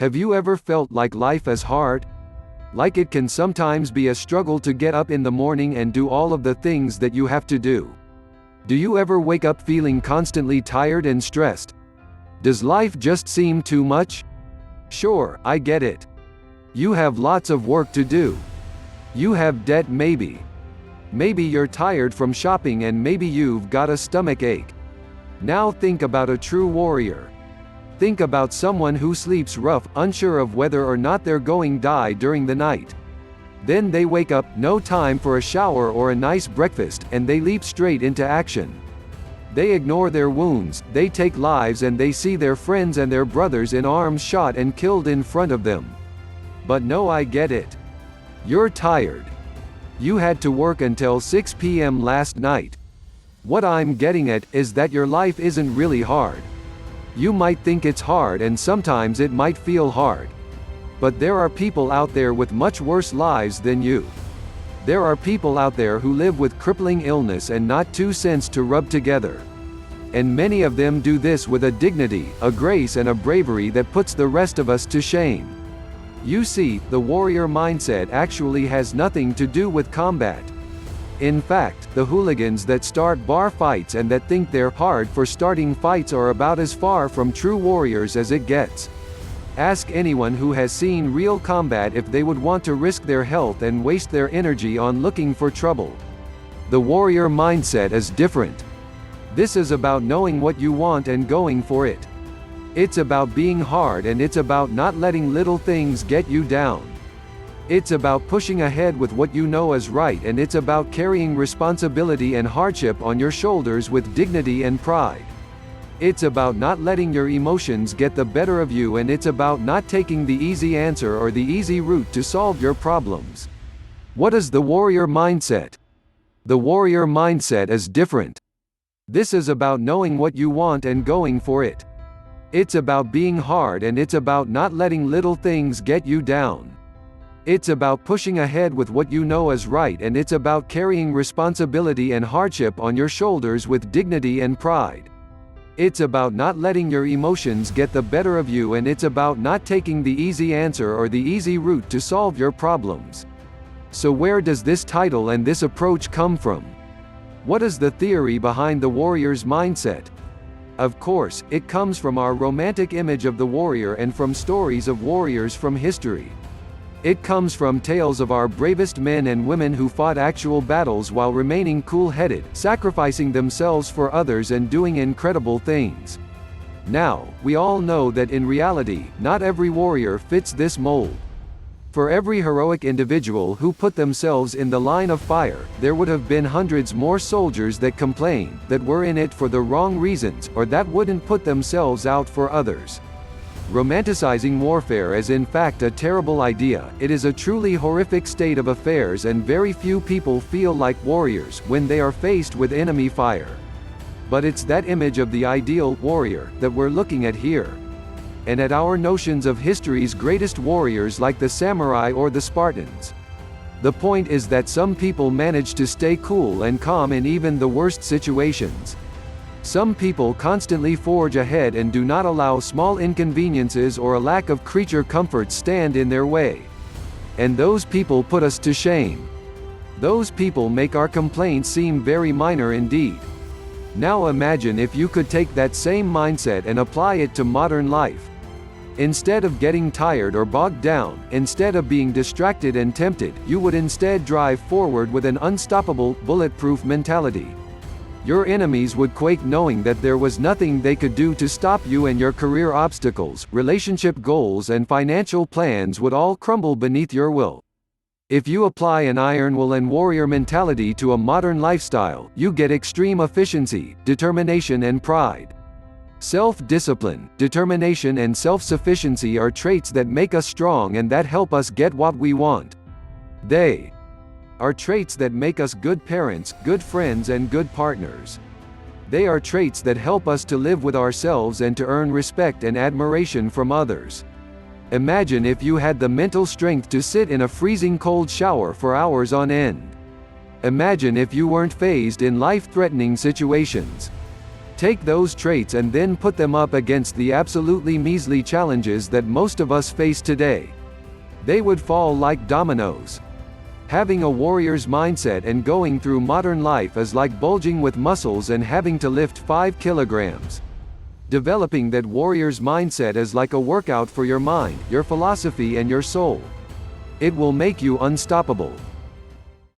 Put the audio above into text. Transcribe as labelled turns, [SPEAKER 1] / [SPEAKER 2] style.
[SPEAKER 1] Have you ever felt like life is hard? Like it can sometimes be a struggle to get up in the morning and do all of the things that you have to do? Do you ever wake up feeling constantly tired and stressed? Does life just seem too much? Sure, I get it. You have lots of work to do. You have debt maybe. Maybe you're tired from shopping and maybe you've got a stomach ache. Now think about a true warrior. Think about someone who sleeps rough, unsure of whether or not they're going to die during the night. Then they wake up, no time for a shower or a nice breakfast, and they leap straight into action. They ignore their wounds, they take lives, and they see their friends and their brothers in arms shot and killed in front of them. But no, I get it. You're tired. You had to work until 6 p.m. last night. What I'm getting at is that your life isn't really hard. You might think it's hard and sometimes it might feel hard. But there are people out there with much worse lives than you. There are people out there who live with crippling illness and not 2 cents to rub together. And many of them do this with a dignity, a grace and a bravery that puts the rest of us to shame. You see, the warrior mindset actually has nothing to do with combat. In fact, the hooligans that start bar fights and that think they're hard for starting fights are about as far from true warriors as it gets. Ask anyone who has seen real combat if they would want to risk their health and waste their energy on looking for trouble. The warrior mindset is different. This is about knowing what you want and going for it. It's about being hard and it's about not letting little things get you down. It's about pushing ahead with what you know is right, and it's about carrying responsibility and hardship on your shoulders with dignity and pride. It's about not letting your emotions get the better of you, and it's about not taking the easy answer or the easy route to solve your problems. What is the warrior mindset? The warrior mindset is different. This is about knowing what you want and going for it. It's about being hard and it's about not letting little things get you down. It's about pushing ahead with what you know is right, and it's about carrying responsibility and hardship on your shoulders with dignity and pride. It's about not letting your emotions get the better of you, and it's about not taking the easy answer or the easy route to solve your problems. So where does this title and this approach come from? What is the theory behind the warrior's mindset? Of course, it comes from our romantic image of the warrior and from stories of warriors from history. It comes from tales of our bravest men and women who fought actual battles while remaining cool-headed, sacrificing themselves for others and doing incredible things. Now, we all know that in reality, not every warrior fits this mold. For every heroic individual who put themselves in the line of fire, there would have been hundreds more soldiers that complained, that were in it for the wrong reasons, or that wouldn't put themselves out for others. Romanticizing warfare is in fact a terrible idea. It is a truly horrific state of affairs, and very few people feel like warriors when they are faced with enemy fire. But it's that image of the ideal warrior that we're looking at here. And at our notions of history's greatest warriors like the samurai or the Spartans. The point is that some people manage to stay cool and calm in even the worst situations. Some people constantly forge ahead and do not allow small inconveniences or a lack of creature comfort stand in their way. And those people put us to shame. Those people make our complaints seem very minor indeed. Now imagine if you could take that same mindset and apply it to modern life. Instead of getting tired or bogged down, instead of being distracted and tempted, you would instead drive forward with an unstoppable, bulletproof mentality. Your enemies would quake knowing that there was nothing they could do to stop you, and your career obstacles, relationship goals and financial plans would all crumble beneath your will. If you apply an iron will and warrior mentality to a modern lifestyle, you get extreme efficiency, determination and pride. Self-discipline, determination and self-sufficiency are traits that make us strong and that help us get what we want. They are traits that make us good parents, good friends and good partners. They are traits that help us to live with ourselves and to earn respect and admiration from others. Imagine if you had the mental strength to sit in a freezing cold shower for hours on end. Imagine if you weren't fazed in life-threatening situations. Take those traits and then put them up against the absolutely measly challenges that most of us face today. They would fall like dominoes. Having a warrior's mindset and going through modern life is like bulging with muscles and having to lift 5 kilograms. Developing that warrior's mindset is like a workout for your mind, your philosophy and your soul. It will make you unstoppable.